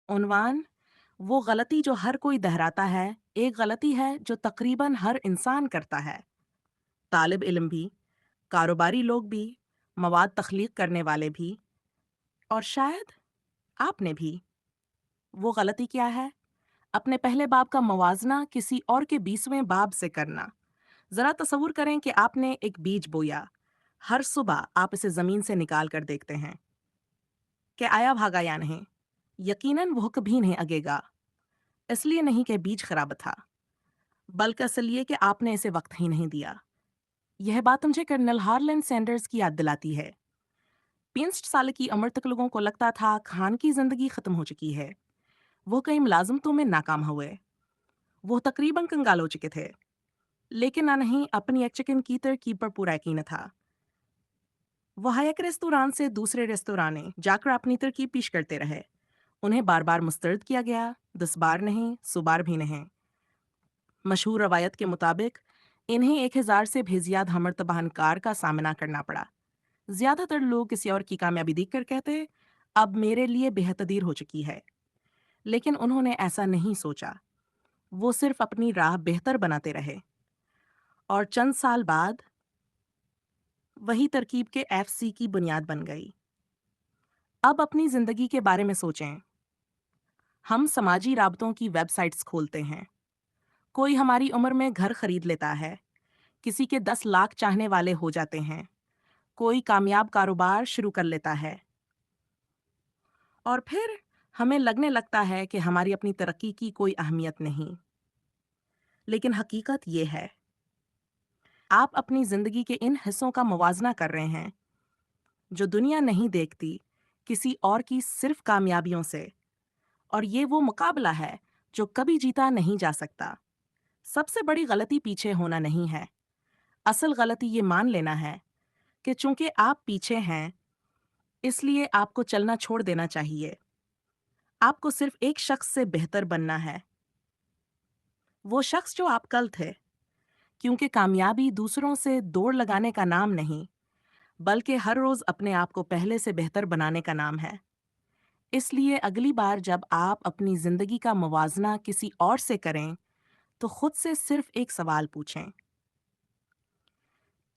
उन्वान, वो गलती जो हर कोई दोहराता है, एक गलती है जो तकरीबन हर इंसान करता है। तालिब इल्म भी, कारोबारी लोग भी, मवाद तख्लीक करने वाले भी, और शायद आपने भी। वो गलती क्या है? अपने पहले बाब का मवाजना किसी और के 20वें बाब से करना। जरा तसव्वुर करें कि आपने एक बीज बोया। हर सुबह आप इसे जमीन से निकाल कर देखते हैं कि आया भागा या नहीं। यकीनन वो कभी नहीं अगेगा, इसलिए नहीं कि बीज खराब था, बल्कि इसलिए कि आपने इसे वक्त ही नहीं दिया। यह बात मुझे कर्नल हार्लन सैंडर्स की याद दिलाती है। 65 साल की उम्र तक लोगों को लगता था खान की जिंदगी खत्म हो चुकी है। वो कई मुलाजमतों में नाकाम हुए। वो तकरीबन कंगाल हो चुके थे, लेकिन ना नहीं अपनी एक चिकन की तरकीब पर पूरा यकीन था। वह एक रेस्तोरां से दूसरे रेस्तोरां जाकर अपनी तरकीब पेश करते रहे। उन्हें बार बार मुस्तरद किया गया, 10 बार नहीं, 100 बार भी नहीं। मशहूर रवायत के मुताबिक इन्हें 1000 से भी ज्यादा मरतबा इनकार का सामना करना पड़ा। ज्यादातर लोग किसी और की कामयाबी देखकर कहते, अब मेरे लिए बेहतदीर हो चुकी है। लेकिन उन्होंने ऐसा नहीं सोचा। वो सिर्फ अपनी राह बेहतर बनाते रहे। और चंद साल बाद वही तरकीब के एफसी की बुनियाद बन गई। अब अपनी जिंदगी के बारे में सोचें। हम समाजी राबतों की वेबसाइट्स खोलते हैं। कोई हमारी उम्र में घर खरीद लेता है। किसी के 10 लाख चाहने वाले हो जाते हैं। कोई कामयाब कारोबार शुरू कर लेता है। और फिर हमें लगने लगता है कि हमारी अपनी तरक्की की कोई अहमियत नहीं। लेकिन हकीकत ये है, आप अपनी जिंदगी के इन हिस्सों का मुवाजना कर रहे हैं जो दुनिया नहीं देखती किसी और की सिर्फ कामयाबियों से। और ये वो मुकाबला है जो कभी जीता नहीं जा सकता। सबसे बड़ी गलती पीछे होना नहीं है। असल गलती ये मान लेना है कि चूंकि आप पीछे हैं, इसलिए आपको चलना छोड़ देना चाहिए। आपको सिर्फ एक शख्स से बेहतर बनना है, वो शख्स जो आप कल थे। क्योंकि कामयाबी दूसरों से दौड़ लगाने का नाम नहीं, बल्कि हर रोज अपने आप को पहले से बेहतर बनाने का नाम है। इसलिए अगली बार जब आप अपनी जिंदगी का मुवाजना किसी और से करें, तो खुद से सिर्फ एक सवाल पूछें,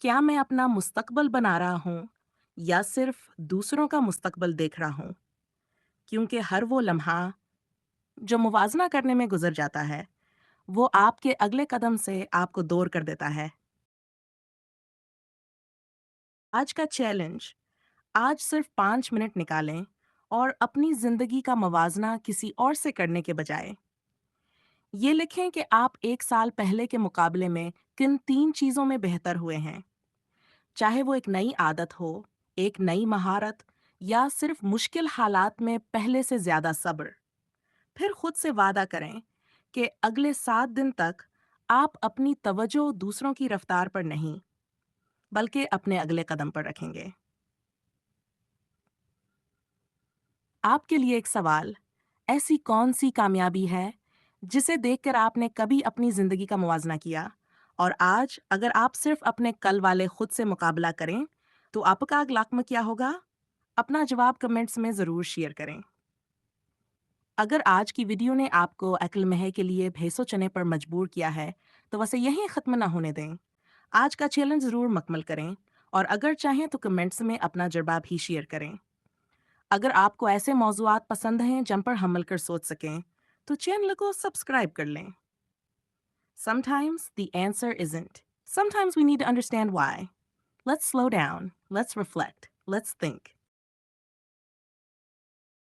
क्या मैं अपना मुस्तकबल बना रहा हूँ या सिर्फ दूसरों का मुस्तकबल देख रहा हूँ? क्योंकि हर वो लम्हा जो मुवाजना करने में गुजर जाता है, वो आपके अगले कदम से आपको दूर कर देता है। आज का चैलेंज, आज सिर्फ 5 मिनट निकालें और अपनी जिंदगी का मुवाजना किसी और से करने के बजाय ये लिखें कि आप 1 साल पहले के मुकाबले में किन 3 चीजों में बेहतर हुए हैं। चाहे वो एक नई आदत हो, एक नई महारत, या सिर्फ मुश्किल हालात में पहले से ज्यादा सब्र। फिर खुद से वादा करें कि अगले 7 दिन तक आप अपनी तवज्जो दूसरों की रफ्तार पर नहीं, बल्कि अपने अगले कदम पर रखेंगे। आपके लिए एक सवाल, ऐसी कौन सी कामयाबी है जिसे देखकर आपने कभी अपनी जिंदगी का मुवाजना किया, और आज अगर आप सिर्फ अपने कल वाले खुद से मुकाबला करें, तो आपका अगलाक्म क्या होगा? अपना जवाब कमेंट्स में जरूर शेयर करें। अगर आज की वीडियो ने आपको अक्ल महे के लिए भैंसों चने पर मजबूर किया है, तो वैसे यहीं ख़त्म ना होने दें। आज का चैलेंज ज़रूर मुकम्मल करें, और अगर चाहें तो कमेंट्स में अपना जवाब भी शेयर करें। अगर आपको ऐसे मौज़ूआत पसंद हैं जिन पर हम मिलकर सोच सकें, तो चैनल को सब्सक्राइब कर लें। Sometimes the answer isn't. Sometimes we need to understand why. Let's slow down. Let's reflect. Let's think.